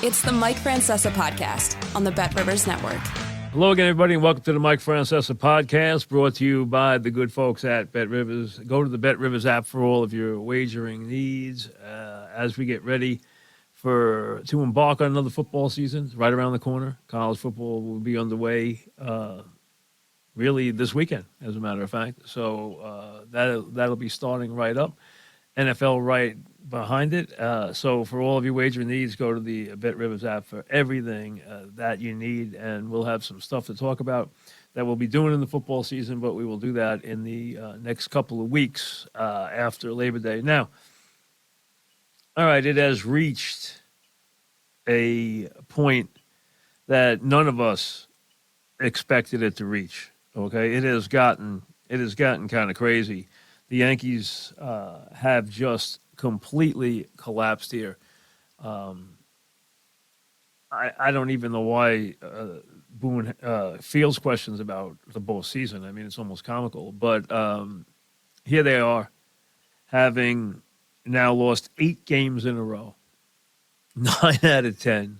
It's the Mike Francesa podcast on the Bet Rivers Network. Hello again, everybody, and welcome to the Mike Francesa podcast, brought to you by the good folks at Bet Rivers. Go to the Bet Rivers app for all of your wagering needs as we get ready to embark on another football season right around the corner. College football will be underway really this weekend, as a matter of fact. So that'll be starting right up. NFL right behind it. So for all of your wagering needs, go to the Bet Rivers app for everything that you need, and we'll have some stuff to talk about that we'll be doing in the football season, but we will do that in the next couple of weeks after Labor Day. Now, all right, it has reached a point that none of us expected it to reach. Okay, it has gotten kind of crazy. The Yankees have just completely collapsed here. I don't even know why Boone fields questions about the postseason. I mean, it's almost comical. But here they are, having now lost 8 games in a row, 9 out of 10.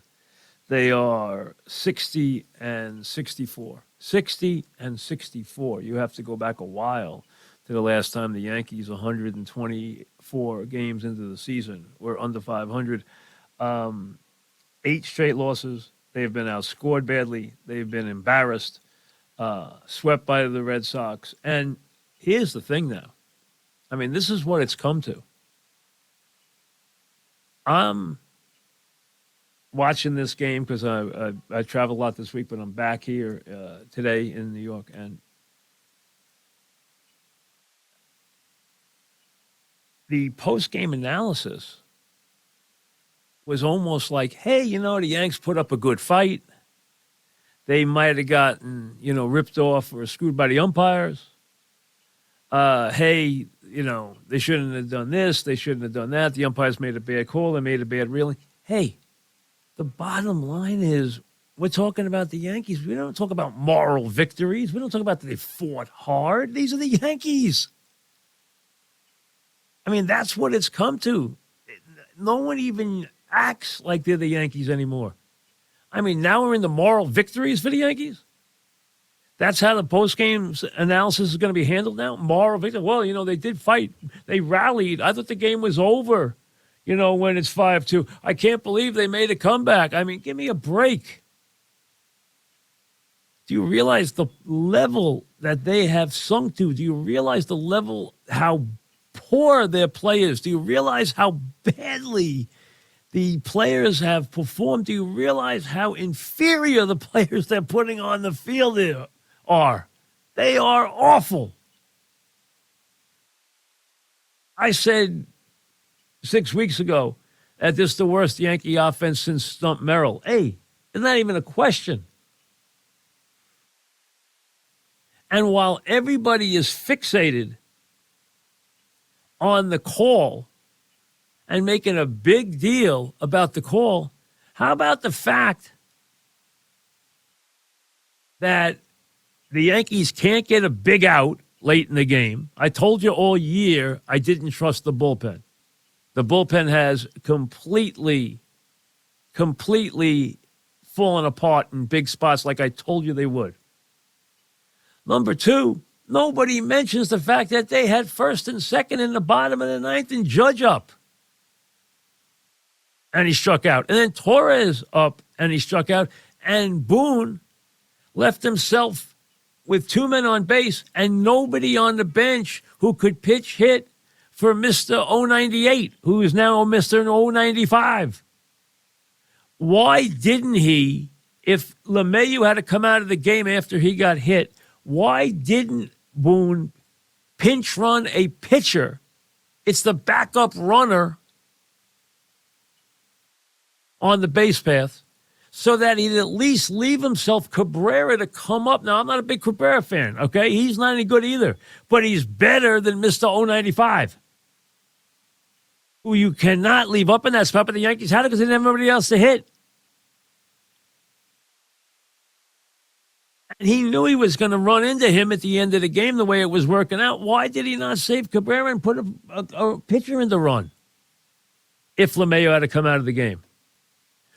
They are 60-64. 60-64. You have to go back a while to the last time the Yankees, 124 games into the season, were under 500. 8 straight losses. They've been outscored badly. They've been embarrassed, swept by the Red Sox. And here's the thing now. I mean, this is what it's come to. I'm watching this game because I travel a lot this week, but I'm back here today in New York, and the post-game analysis was almost like, hey, the Yanks put up a good fight. They might have gotten, ripped off or screwed by the umpires. Hey, they shouldn't have done this. They shouldn't have done that. The umpires made a bad call. They made a bad ruling. Hey, the bottom line is we're talking about the Yankees. We don't talk about moral victories. We don't talk about that they fought hard. These are the Yankees. I mean, that's what it's come to. No one even acts like they're the Yankees anymore. I mean, now we're in the moral victories for the Yankees. That's how the post-game analysis is going to be handled now? Moral victory. Well, they did fight. They rallied. I thought the game was over, when it's 5-2. I can't believe they made a comeback. I mean, give me a break. Do you realize the level that they have sunk to? Do you realize the level, how poor their players? Do you realize how badly the players have performed? Do you realize how inferior the players they're putting on the field are? They are awful. I said 6 weeks ago that this is the worst Yankee offense since Stump Merrill. Hey, it's not even a question. And while everybody is fixated on the call and making a big deal about the call, how about the fact that the Yankees can't get a big out late in the game? I told you all year I didn't trust the bullpen. The bullpen has completely fallen apart in big spots like I told you they would. Number 2, nobody mentions the fact that they had first and second in the bottom of the 9th and Judge up. And he struck out. And then Torres up and he struck out. And Boone left himself with 2 men on base and nobody on the bench who could pitch hit for Mr. 098, who is now Mr. 095. Why didn't he, if LeMahieu had to come out of the game after he got hit, why didn't Boone pinch run a pitcher? It's the backup runner on the base path so that he'd at least leave himself Cabrera to come up. Now, I'm not a big Cabrera fan, okay? He's not any good either, but he's better than Mr. 095, who you cannot leave up in that spot, but the Yankees had it because they didn't have anybody else to hit. And he knew he was going to run into him at the end of the game the way it was working out. Why did he not save Cabrera and put a pitcher in the run if LeMahieu had to come out of the game?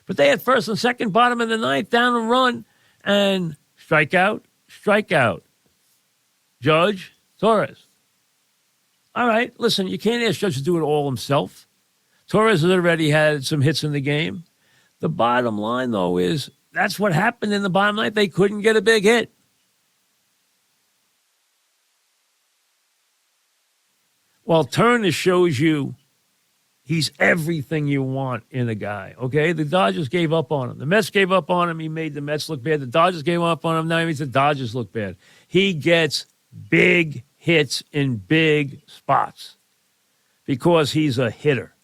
But they had first and second, bottom of the ninth, down a run, and strikeout. Judge, Torres. All right, listen, you can't ask Judge to do it all himself. Torres has already had some hits in the game. The bottom line, though, is that's what happened in the bottom ninth. They couldn't get a big hit. Well, Turner shows you he's everything you want in a guy, okay? The Dodgers gave up on him. The Mets gave up on him. He made the Mets look bad. The Dodgers gave up on him. Now he makes the Dodgers look bad. He gets big hits in big spots because he's a hitter.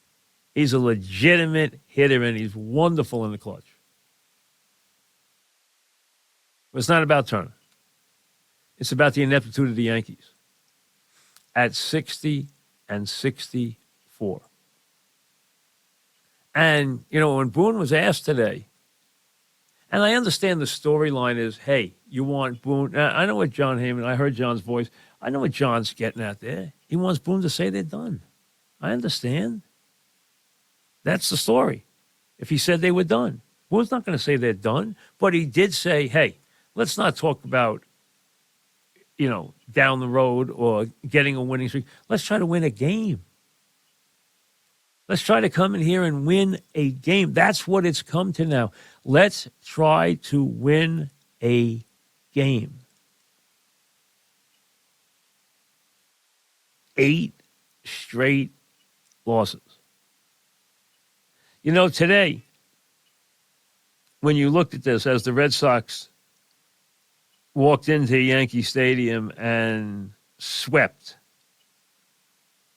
He's a legitimate hitter, and he's wonderful in the clutch. But it's not about Turner. It's about the ineptitude of the Yankees at 60 and 64. And, you know, when Boone was asked today, and I understand the storyline is, hey, you want Boone. Now, I know what John Heyman, I heard John's voice. I know what John's getting at there. He wants Boone to say they're done. I understand. That's the story. If he said they were done. Boone's not going to say they're done, but he did say, hey, let's not talk about, you know, down the road or getting a winning streak. Let's try to win a game. Let's try to come in here and win a game. That's what it's come to now. Let's try to win a game. 8 straight losses. You know, today, when you looked at this, as the Red Sox walked into Yankee Stadium and swept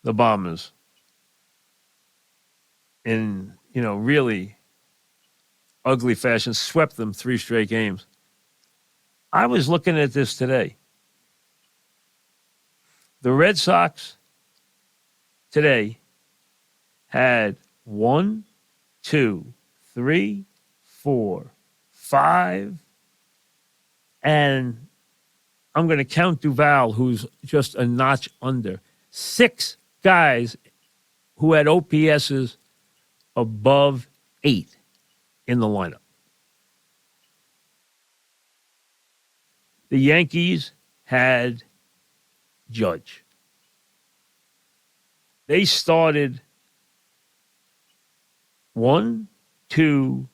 the Bombers in, you know, really ugly fashion, swept them 3 straight games. I was looking at this today. The Red Sox today had 1, 2, 3, 4, 5, and I'm going to count Duval, who's just a notch under. 6 guys who had OPSs above 8 in the lineup. The Yankees had Judge. They started 1, 2,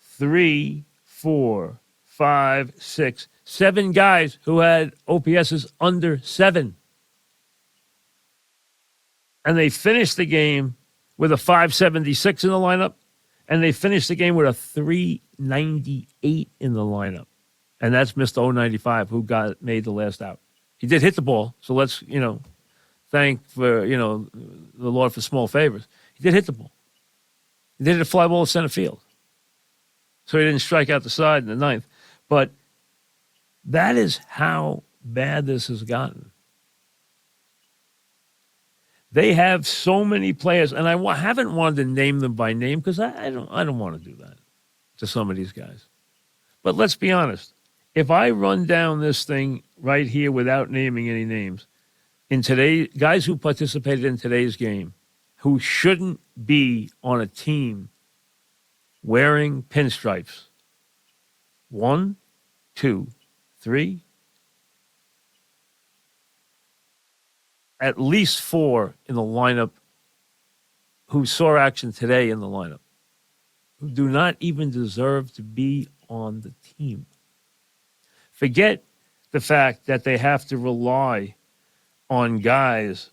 3, 4, 5, 6, 7 guys who had OPSs under 7. And they finished the game with a 576 in the lineup, and they finished the game with a 398 in the lineup. And that's Mr. 095 who made the last out. He did hit the ball, so let's, you know, thank for, you know, the Lord for small favors. He did hit the ball. He did hit a fly ball to center field. So he didn't strike out the side in the 9th. But that is how bad this has gotten. They have so many players, and I haven't wanted to name them by name because I don't want to do that to some of these guys. But let's be honest. If I run down this thing right here without naming any names, in today, guys who participated in today's game who shouldn't be on a team wearing pinstripes. 1, 2, 3. At least 4 in the lineup who saw action today in the lineup, who do not even deserve to be on the team. Forget the fact that they have to rely on guys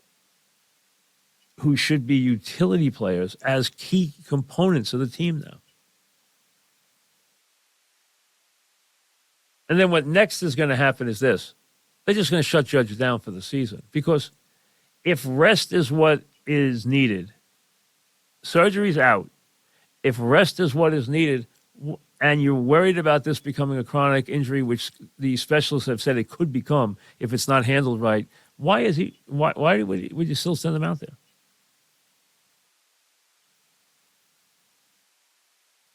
who should be utility players as key components of the team now. And then what next is going to happen is this. They're just going to shut Judge down for the season. Because if rest is what is needed, surgery's out. If rest is what is needed, and you're worried about this becoming a chronic injury, which the specialists have said it could become if it's not handled right, why would you still send him out there?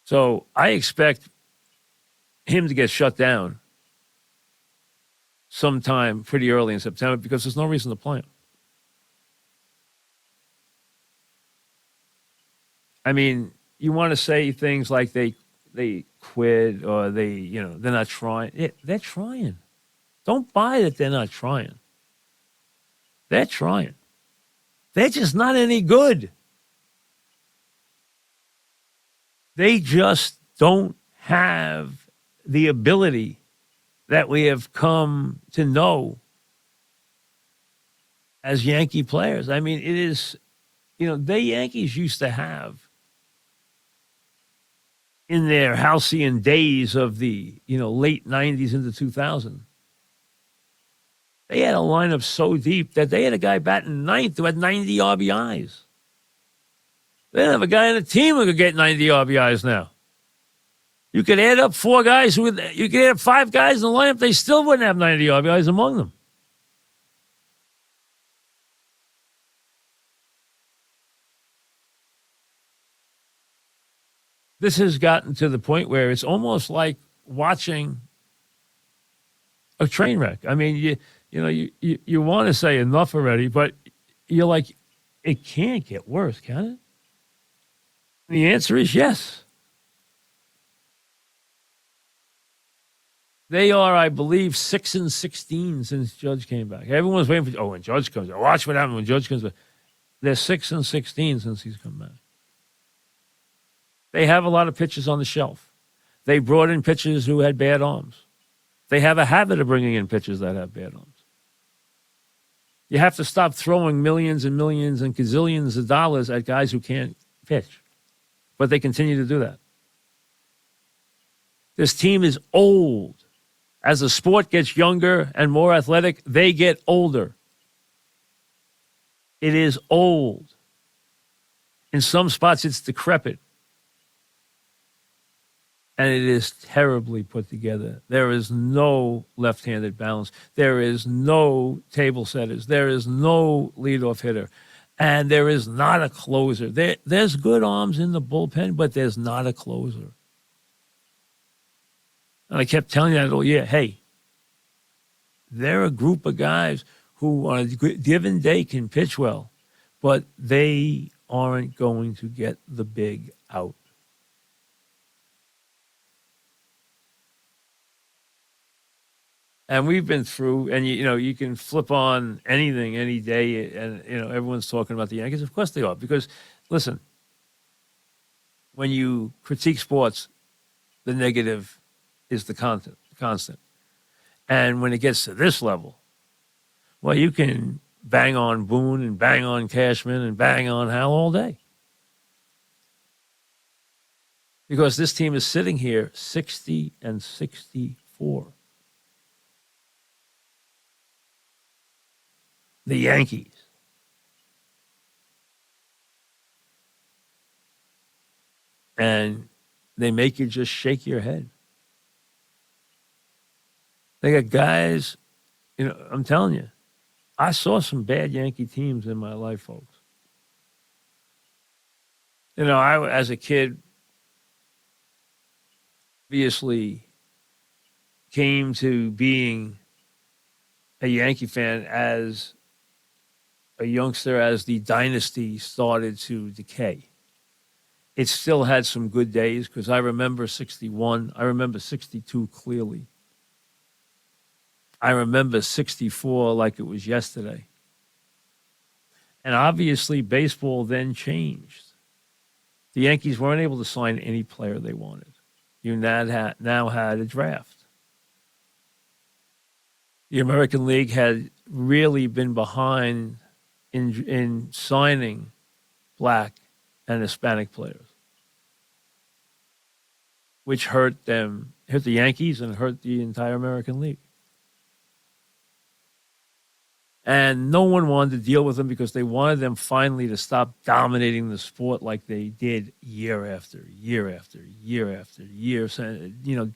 So I expect him to get shut down sometime pretty early in September because there's no reason to play him. I mean, you want to say things like they they quit or they're not trying. They're trying. Don't buy that they're not trying. They're trying. They're just not any good. They just don't have the ability that we have come to know as Yankee players. I mean, it is, the Yankees used to have in their halcyon days of the, late 90s into 2000, they had a lineup so deep that they had a guy batting ninth who had 90 RBIs. They don't have a guy on the team who could get 90 RBIs now. You could add up you could add up 5 guys in the lineup, they still wouldn't have 90 RBIs among them. This has gotten to the point where it's almost like watching a train wreck. I mean, you want to say enough already, but you're like, it can't get worse, can it? The answer is yes. They are, I believe, 6-16 since Judge came back. Everyone's waiting for, when Judge comes back. Watch what happens when Judge comes back. They're 6-16 since he's come back. They have a lot of pitchers on the shelf. They brought in pitchers who had bad arms. They have a habit of bringing in pitchers that have bad arms. You have to stop throwing millions and millions and gazillions of dollars at guys who can't pitch. But they continue to do that. This team is old. As the sport gets younger and more athletic, they get older. It is old. In some spots, it's decrepit. And it is terribly put together. There is no left-handed balance. There is no table setters. There is no leadoff hitter. And there is not a closer. There's good arms in the bullpen, but there's not a closer. And I kept telling you that all year, hey, they're a group of guys who on a given day can pitch well, but they aren't going to get the big out. And we've been through, and you can flip on anything any day, and everyone's talking about the Yankees. Of course they are, because listen, when you critique sports, the negative is the constant. And when it gets to this level, well, you can bang on Boone and bang on Cashman and bang on Hal all day. Because this team is sitting here 60-64. The Yankees. And they make you just shake your head. They got guys, I'm telling you, I saw some bad Yankee teams in my life, folks. I, as a kid, obviously came to being a Yankee fan as a youngster as the dynasty started to decay. It still had some good days because I remember 61. I remember 62 clearly. I remember 64 like it was yesterday. And obviously baseball then changed. The Yankees weren't able to sign any player they wanted. You now had a draft. The American League had really been behind in signing black and Hispanic players, which hurt the Yankees and hurt the entire American League. And no one wanted to deal with them because they wanted them finally to stop dominating the sport like they did year after year after year after year,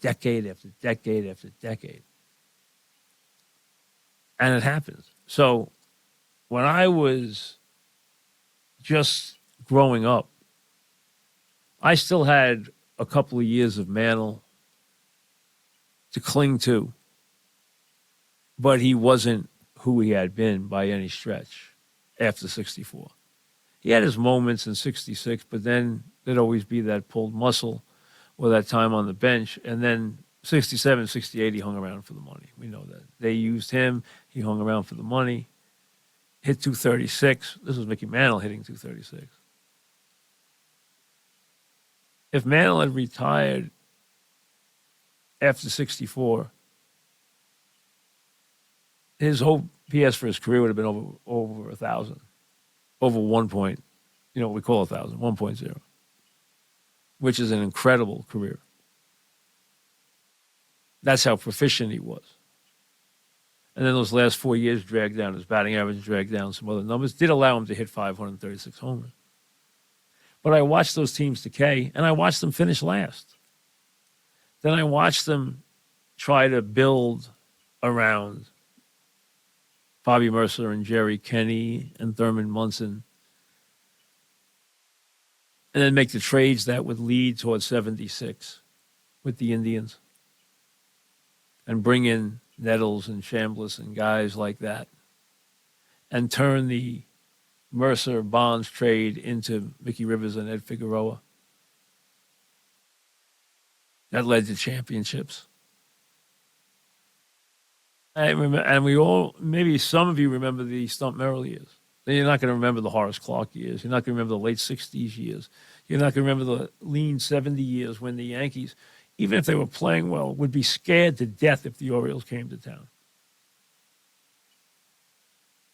decade after decade after decade. And it happens. So when I was just growing up, I still had a couple of years of Mantle to cling to, but he wasn't who he had been by any stretch after 64. He had his moments in 66, but then there'd always be that pulled muscle or that time on the bench. And then 67, 68, he hung around for the money. We know that. They used him. He hung around for the money. Hit 236. This was Mickey Mantle hitting 236. If Mantle had retired after 64, his whole PS for his career would have been over 1,000. Over 1 point, we call 1,000, 1.0, which is an incredible career. That's how proficient he was. And then those last 4 years dragged down his batting average, dragged down some other numbers, did allow him to hit 536 homers. But I watched those teams decay, and I watched them finish last. Then I watched them try to build around Bobby Mercer and Jerry Kenny and Thurman Munson, and then make the trades that would lead towards 76 with the Indians, and bring in Nettles and Chambliss and guys like that, and turn the Mercer-Bonds trade into Mickey Rivers and Ed Figueroa. That led to championships. I remember, and we all, maybe some of you remember the Stump Merrill years. Then you're not going to remember the Horace Clarke years. You're not going to remember the late 60s years. You're not going to remember the lean 70 years when the Yankees, even if they were playing well, would be scared to death if the Orioles came to town.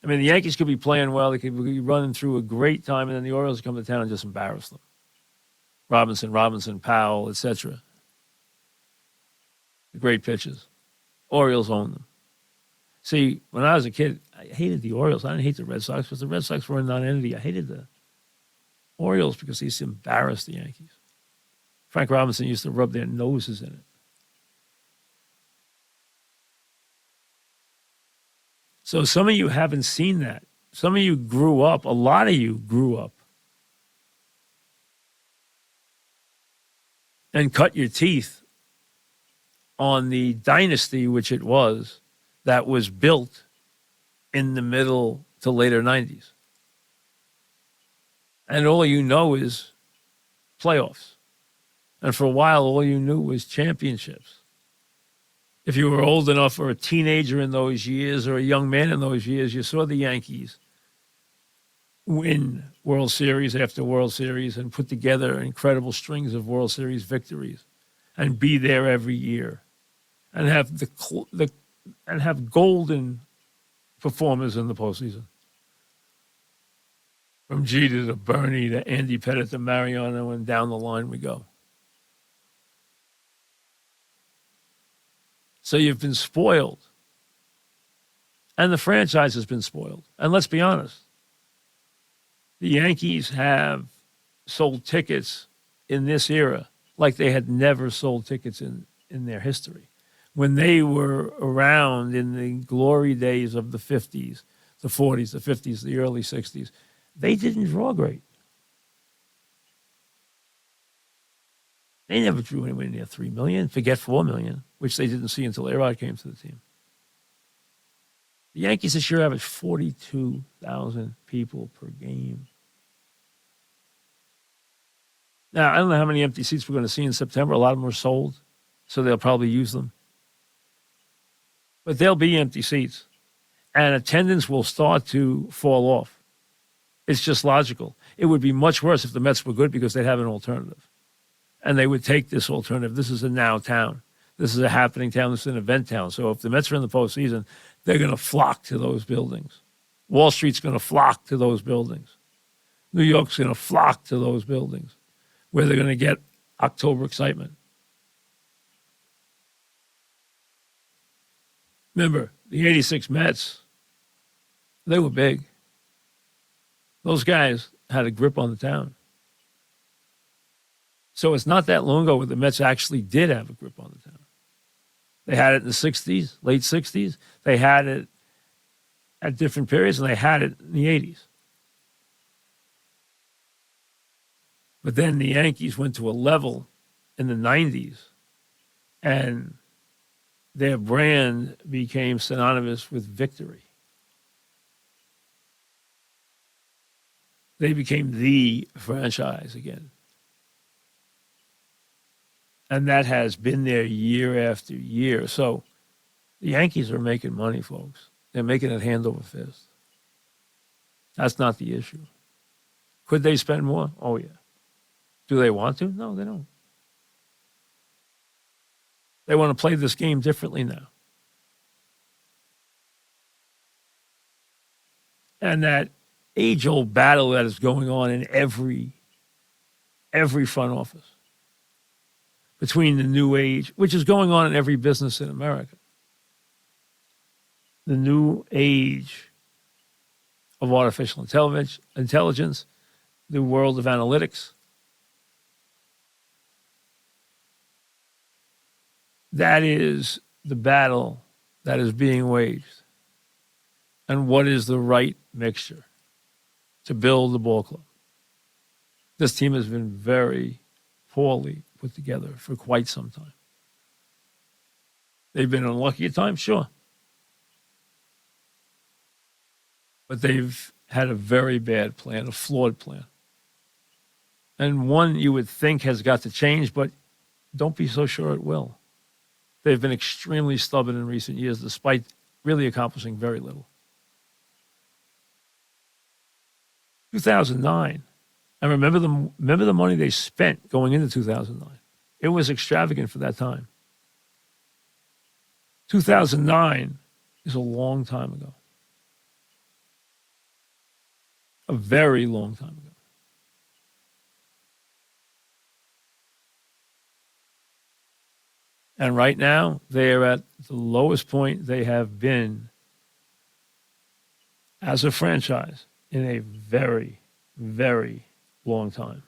I mean, the Yankees could be playing well. They could be running through a great time, and then the Orioles come to town and just embarrass them. Robinson, Powell, etc. The great pitchers. Orioles own them. See, when I was a kid, I hated the Orioles. I didn't hate the Red Sox because the Red Sox were a non-entity. I hated the Orioles because they used to embarrass the Yankees. Frank Robinson used to rub their noses in it. So some of you haven't seen that. Some of you grew up, a lot of you grew up and cut your teeth on the dynasty, which it was, that was built in the middle to later 90s. And all you know is playoffs. And for a while, all you knew was championships. If you were old enough or a teenager in those years or a young man in those years, you saw the Yankees win World Series after World Series and put together incredible strings of World Series victories and be there every year and have golden performers in the postseason. From Jeter to Bernie to Andy Pettitte to Mariano, and down the line we go. So you've been spoiled. And the franchise has been spoiled. And let's be honest, the Yankees have sold tickets in this era like they had never sold tickets in their history. When they were around in the glory days of the 50s, the 40s, the 50s, the early 60s, they didn't draw great. They never drew anywhere near 3 million, forget 4 million, which they didn't see until A-Rod came to the team. The Yankees this year averaged 42,000 people per game. Now, I don't know how many empty seats we're going to see in September. A lot of them are sold, so they'll probably use them. But there'll be empty seats, and attendance will start to fall off. It's just logical. It would be much worse if the Mets were good because they'd have an alternative. And they would take this alternative. This is a now town. This is a happening town. This is an event town. So if the Mets are in the postseason, they're going to flock to those buildings. Wall Street's going to flock to those buildings. New York's going to flock to those buildings where they're going to get October excitement. Remember, the 86 Mets, they were big. Those guys had a grip on the town. So it's not that long ago where the Mets actually did have a grip on the town. They had it in the 60s, late 60s. They had it at different periods, and they had it in the 80s. But then the Yankees went to a level in the 90s, and their brand became synonymous with victory. They became the franchise again. And that has been there year after year. So the Yankees are making money, folks. They're making it hand over fist. That's not the issue. Could they spend more? Oh, yeah. Do they want to? No, they don't. They want to play this game differently now. And that age-old battle that is going on in every front office between the new age, which is going on in every business in America, the new age of artificial intelligence, the world of analytics. That is the battle that is being waged. And what is the right mixture to build the ball club? This team has been very poorly put together for quite some time. They've been unlucky at times, sure. But they've had a very bad plan, a flawed plan. And one you would think has got to change, but don't be so sure it will. They've been extremely stubborn in recent years, despite really accomplishing very little. 2009, and remember the money they spent going into 2009. It was extravagant for that time. 2009 is a long time ago. A very long time ago. And right now, they are at the lowest point they have been as a franchise in a very, very long time.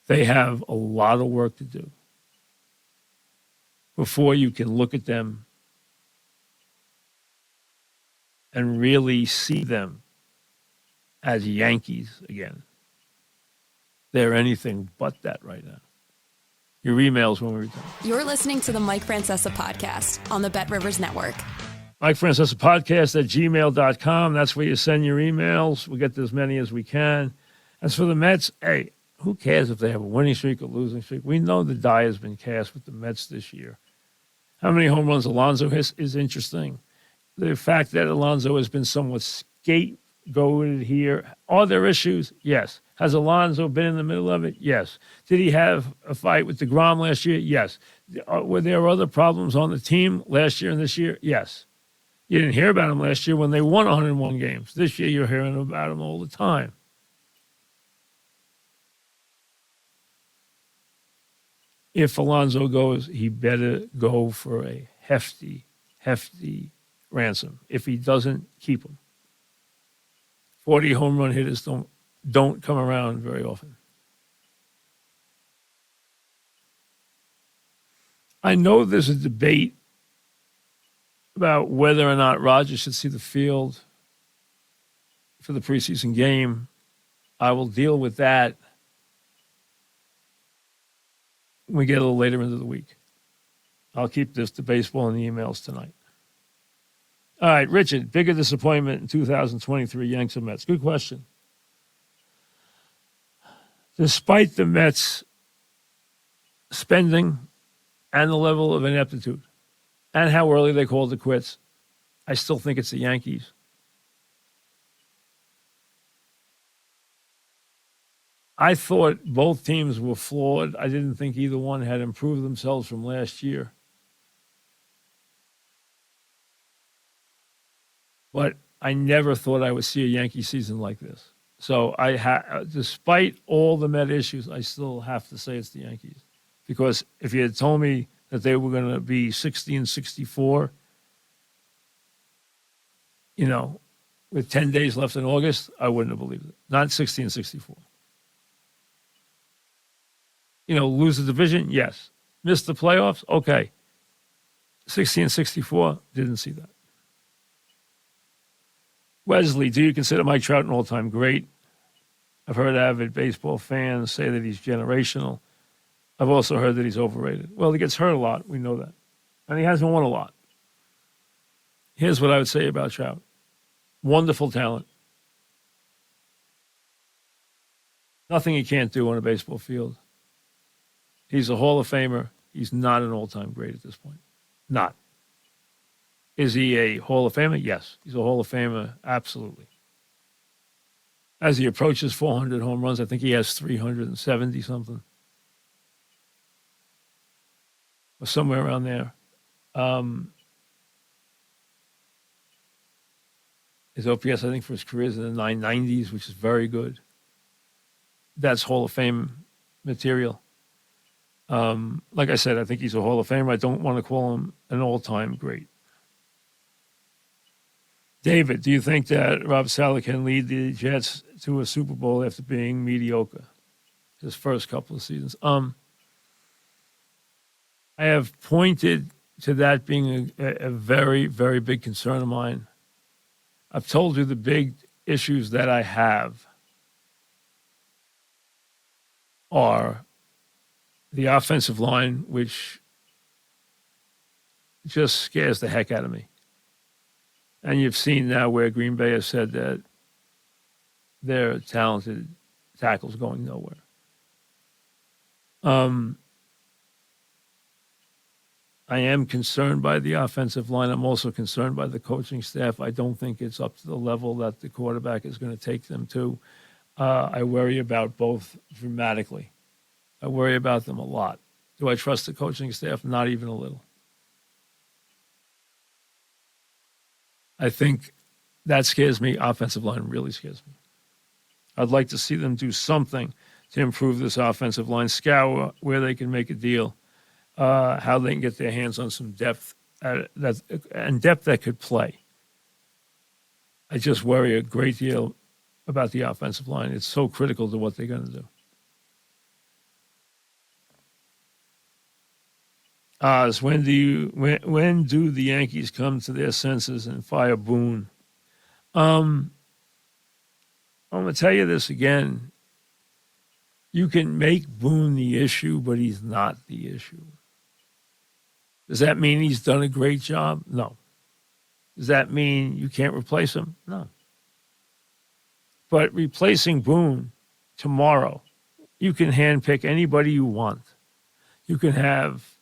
They have a lot of work to do before you can look at them and really see them as Yankees again. They're anything but that right now. Your emails when we return. You're listening to the Mike Francesa podcast on the Bet Rivers Network. Mike Francesa podcast at gmail.com. That's where you send your emails. We get as many as we can. As for the Mets, hey, who cares if they have a winning streak or losing streak? We know the die has been cast with the Mets this year. How many home runs Alonso has is interesting. The fact that Alonso has been somewhat scapegoated here. Are there issues? Yes. Has Alonso been in the middle of it? Yes. Did he have a fight with DeGrom last year? Yes. Were there other problems on the team last year and this year? Yes. You didn't hear about him last year when they won 101 games. This year you're hearing about him all the time. If Alonso goes, he better go for a hefty ransom. If he doesn't, keep him. 40 home run hitters don't come around very often. I know there's a debate about whether or not Rodgers should see the field for the preseason game. I will deal with that when we get a little later into the week. I'll keep this to baseball and the emails tonight. All right, Richard, bigger disappointment in 2023 Yanks or Mets? Good question. Despite the Mets spending and the level of ineptitude and how early they called it quits, I still think it's the Yankees. I thought both teams were flawed. I didn't think either one had improved themselves from last year. But I never thought I would see a Yankee season like this. So despite all the Met issues, I still have to say it's the Yankees. Because if you had told me that they were going to be 60-64, with 10 days left in August, I wouldn't have believed it. Not 60-64. Lose the division? Yes. Miss the playoffs? Okay. 60-64, didn't see that. Wesley, do you consider Mike Trout an all-time great? I've heard avid baseball fans say that he's generational. I've also heard that he's overrated. Well, he gets hurt a lot. We know that. And he hasn't won a lot. Here's what I would say about Trout. Wonderful talent. Nothing he can't do on a baseball field. He's a Hall of Famer. He's not an all-time great at this point. Not. Is he a Hall of Famer? Yes. He's a Hall of Famer, absolutely. As he approaches 400 home runs, I think he has 370 something. Or somewhere around there. His OPS, I think, for his career is in the 990s, which is very good. That's Hall of Fame material. Like I said, I think he's a Hall of Famer. I don't want to call him an all-time great. David, do you think that Rob Saleh can lead the Jets to a Super Bowl after being mediocre his first couple of seasons? I have pointed to that being a very, very big concern of mine. I've told you the big issues that I have are the offensive line, which just scares the heck out of me. And you've seen now where Green Bay has said that their talented tackle's going nowhere. I am concerned by the offensive line. I'm also concerned by the coaching staff. I don't think it's up to the level that the quarterback is going to take them to. I worry about both dramatically. I worry about them a lot. Do I trust the coaching staff? Not even a little. I think that scares me. Offensive line really scares me. I'd like to see them do something to improve this offensive line, scour where they can make a deal, how they can get their hands on some depth, and depth that could play. I just worry a great deal about the offensive line. It's so critical to what they're going to do. So when do the Yankees come to their senses and fire Boone? I'm going to tell you this again. You can make Boone the issue, but he's not the issue. Does that mean he's done a great job? No. Does that mean you can't replace him? No. But replacing Boone tomorrow, you can handpick anybody you want. You can have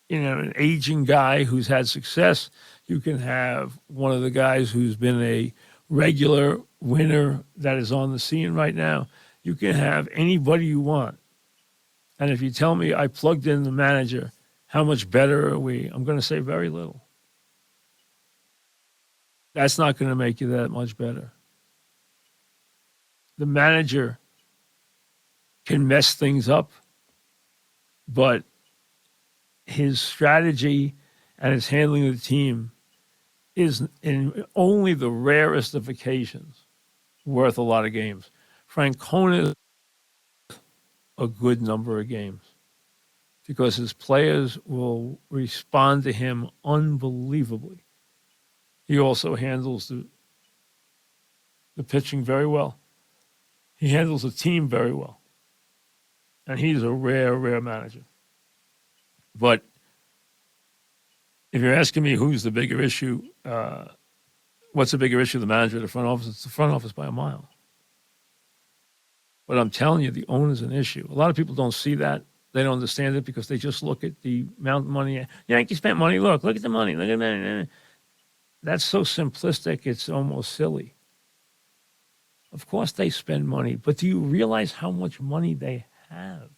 an aging guy who's had success. You can have one of the guys who's been a regular winner that is on the scene right now. You can have anybody you want. And if you tell me I plugged in the manager, how much better are we? I'm going to say very little. That's not going to make you that much better. The manager can mess things up, but his strategy and his handling of the team is in only the rarest of occasions worth a lot of games. Francona is a good number of games because his players will respond to him unbelievably. He also handles the pitching very well. He handles the team very well. And he's a rare, rare manager. But if you're asking me who's the bigger issue, what's the bigger issue, the manager or the front office? It's the front office by a mile. But I'm telling you, the owner's an issue. A lot of people don't see that. They don't understand it because they just look at the amount of money. Yankees spent money. Look at the money. Look at that. That's so simplistic, it's almost silly. Of course they spend money, but do you realize how much money they have?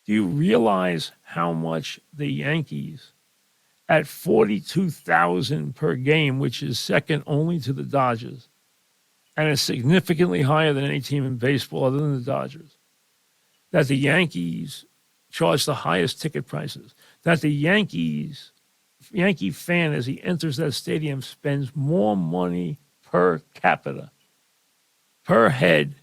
Do you realize how much the Yankees, at $42,000 per game, which is second only to the Dodgers, and is significantly higher than any team in baseball other than the Dodgers, that the Yankees charge the highest ticket prices, that the Yankee fan, as he enters that stadium, spends more money per capita, per head,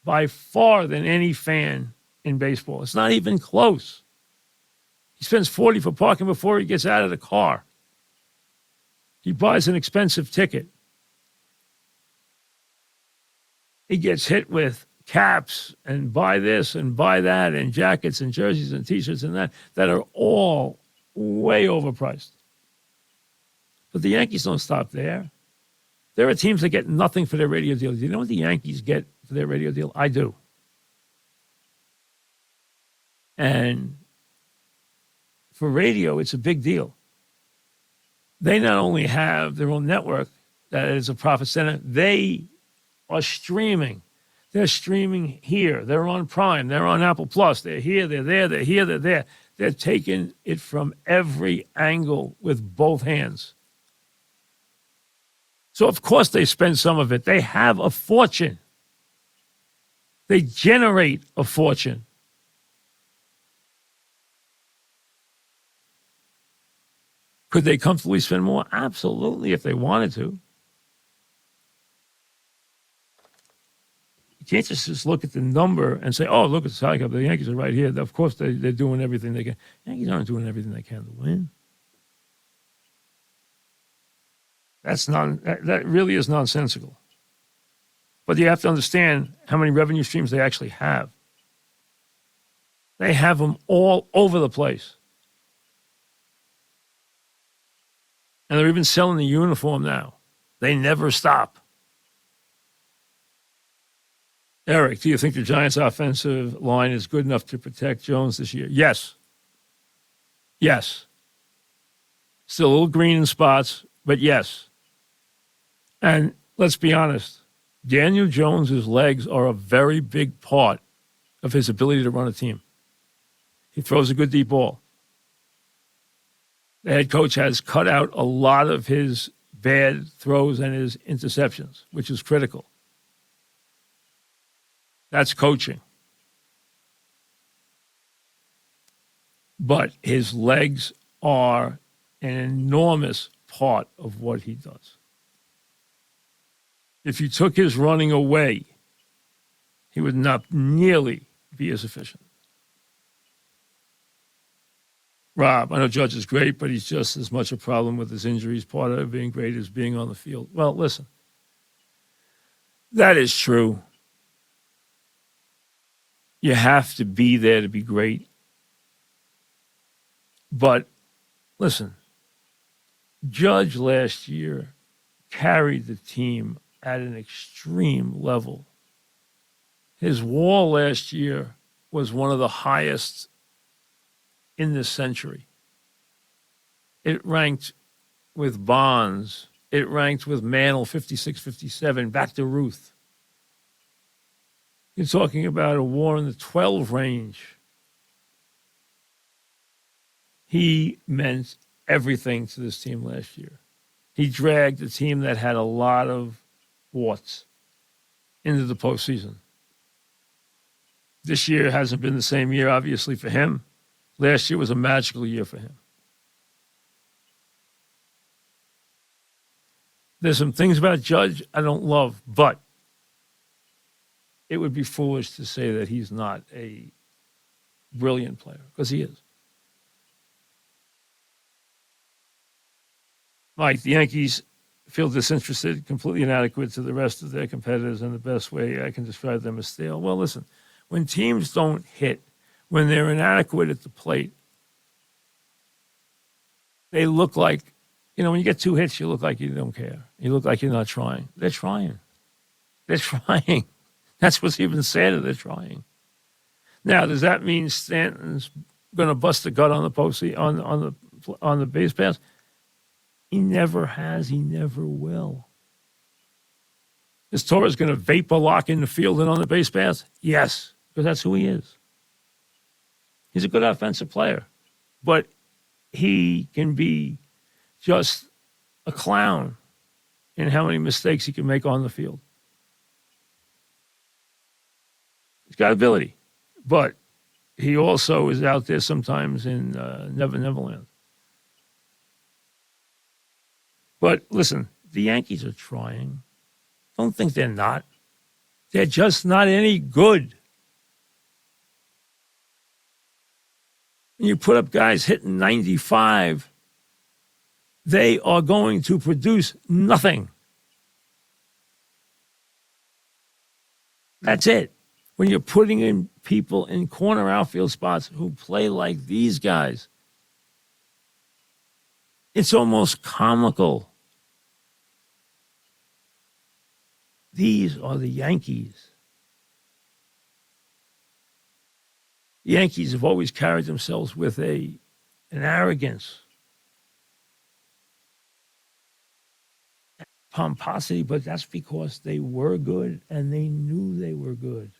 by far than any fan in baseball. It's not even close. He spends $40 for parking before he gets out of the car. He buys an expensive ticket. He gets hit with caps and buy this and buy that and jackets and jerseys and T-shirts and that are all way overpriced. But the Yankees don't stop there. There are teams that get nothing for their radio deal. Do you know what the Yankees get for their radio deal? I do. And for radio, it's a big deal. They not only have their own network that is a profit center, they are streaming. They're streaming here. They're on Prime. They're on Apple Plus. They're here. They're there. They're here. They're there. They're taking it from every angle with both hands. So, of course, they spend some of it. They have a fortune. They generate a fortune. Could they comfortably spend more? Absolutely, if they wanted to. You can't just look at the number and say, oh, look at the Salary Cap. The Yankees are right here. Of course, they're doing everything they can. The Yankees aren't doing everything they can to win. That really is nonsensical. But you have to understand how many revenue streams they actually have. They have them all over the place. And they're even selling the uniform now. They never stop. Eric, do you think the Giants' offensive line is good enough to protect Jones this year? Yes. Yes. Still a little green in spots, but yes. And let's be honest, Daniel Jones's legs are a very big part of his ability to run a team. He throws a good deep ball. The head coach has cut out a lot of his bad throws and his interceptions, which is critical. That's coaching. But his legs are an enormous part of what he does. If you took his running away, he would not nearly be as efficient. Rob, I know Judge is great, but he's just as much a problem with his injuries. Part of being great is being on the field. Well, listen, that is true. You have to be there to be great. But listen, Judge last year carried the team at an extreme level. His WAR last year was one of the highest in this century. It ranked with Bonds. It ranked with Mantle, 56, 57, back to Ruth. You're talking about a WAR in the 12 range. He meant everything to this team last year. He dragged a team that had a lot of warts into the postseason. This year hasn't been the same year, obviously, for him. Last year was a magical year for him. There's some things about Judge I don't love, but it would be foolish to say that he's not a brilliant player, because he is. Mike, the Yankees feel disinterested, completely inadequate to the rest of their competitors, and the best way I can describe them is stale. Well, listen, when teams don't hit, when they're inadequate at the plate, they look like, when you get 2 hits, you look like you don't care. You look like you're not trying. They're trying. They're trying. That's what's even sadder. They're trying. Now, does that mean Stanton's going to bust the gut on the on the base pass? He never has. He never will. Is Torres going to vapor lock in the field and on the base pass? Yes, because that's who he is. He's a good offensive player, but he can be just a clown in how many mistakes he can make on the field. He's got ability, but he also is out there sometimes in Neverland. But listen, the Yankees are trying. Don't think they're not. They're just not any good. And you put up guys hitting 95, they are going to produce nothing. That's it. When you're putting in people in corner outfield spots who play like these guys, it's almost comical. These are the Yankees. The Yankees have always carried themselves with an arrogance, pomposity, but that's because they were good and they knew they were good.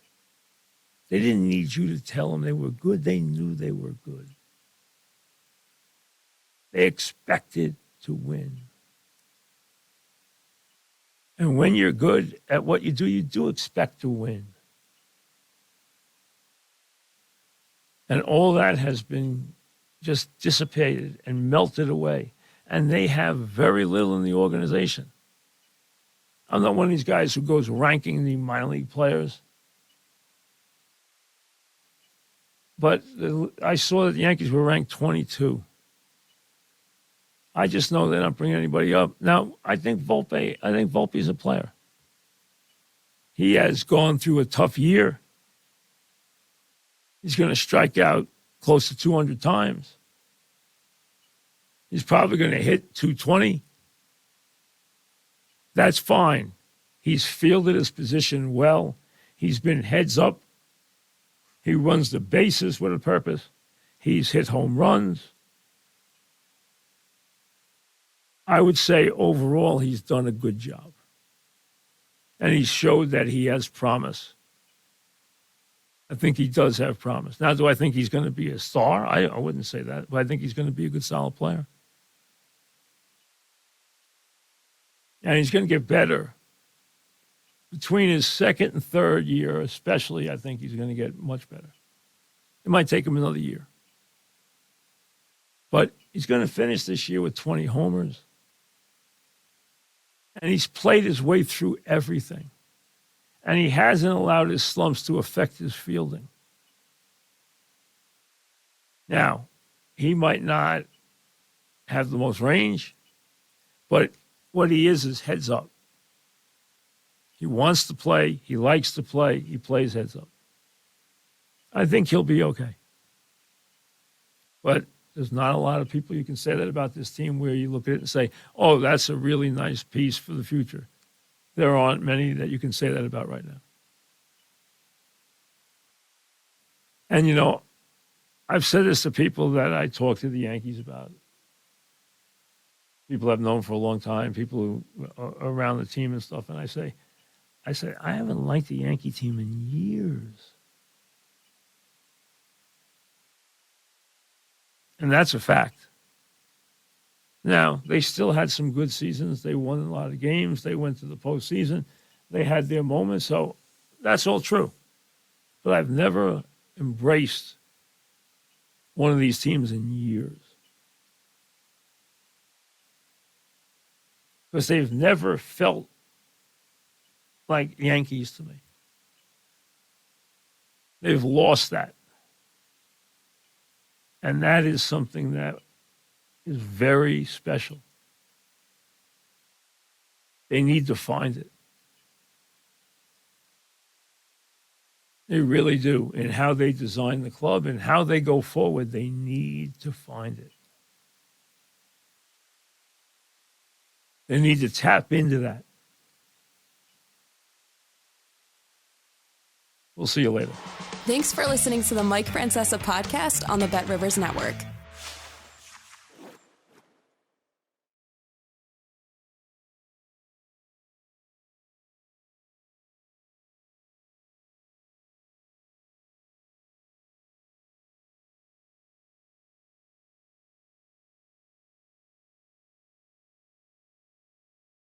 They didn't need you to tell them they were good. They knew they were good. They expected to win. And when you're good at what you do expect to win. And all that has been just dissipated and melted away. And they have very little in the organization. I'm not one of these guys who goes ranking the minor league players. But I saw that the Yankees were ranked 22. I just know they're not bringing anybody up. Now, I think Volpe's a player. He has gone through a tough year. He's going to strike out close to 200 times. He's probably going to hit 220. That's fine. He's fielded his position well. He's been heads up. He runs the bases with a purpose. He's hit home runs. I would say overall he's done a good job. And he showed that he has promise. I think he does have promise. Now, do I think he's going to be a star? I wouldn't say that, but I think he's going to be a good, solid player. And he's going to get better. Between his second and third year, especially, I think he's going to get much better. It might take him another year. But he's going to finish this year with 20 homers. And he's played his way through everything. And he hasn't allowed his slumps to affect his fielding. Now, he might not have the most range, but what he is heads up. He wants to play. He likes to play. He plays heads up. I think he'll be okay. But there's not a lot of people you can say that about this team where you look at it and say, oh, that's a really nice piece for the future. There aren't many that you can say that about right now. And, you know, I've said this to people that I talk to the Yankees about. People I've known for a long time, people who are around the team and stuff. And I say, I haven't liked the Yankee team in years. And that's a fact. Now, they still had some good seasons. They won a lot of games. They went to the postseason. They had their moments. So that's all true. But I've never embraced one of these teams in years. Because they've never felt like Yankees to me. They've lost that. And that is something that is very special. They need to find it. They really do. In how they design the club and how they go forward, they need to find it. They need to tap into that. We'll see you later. Thanks for listening to the Mike Francesa podcast on the Bet Rivers Network.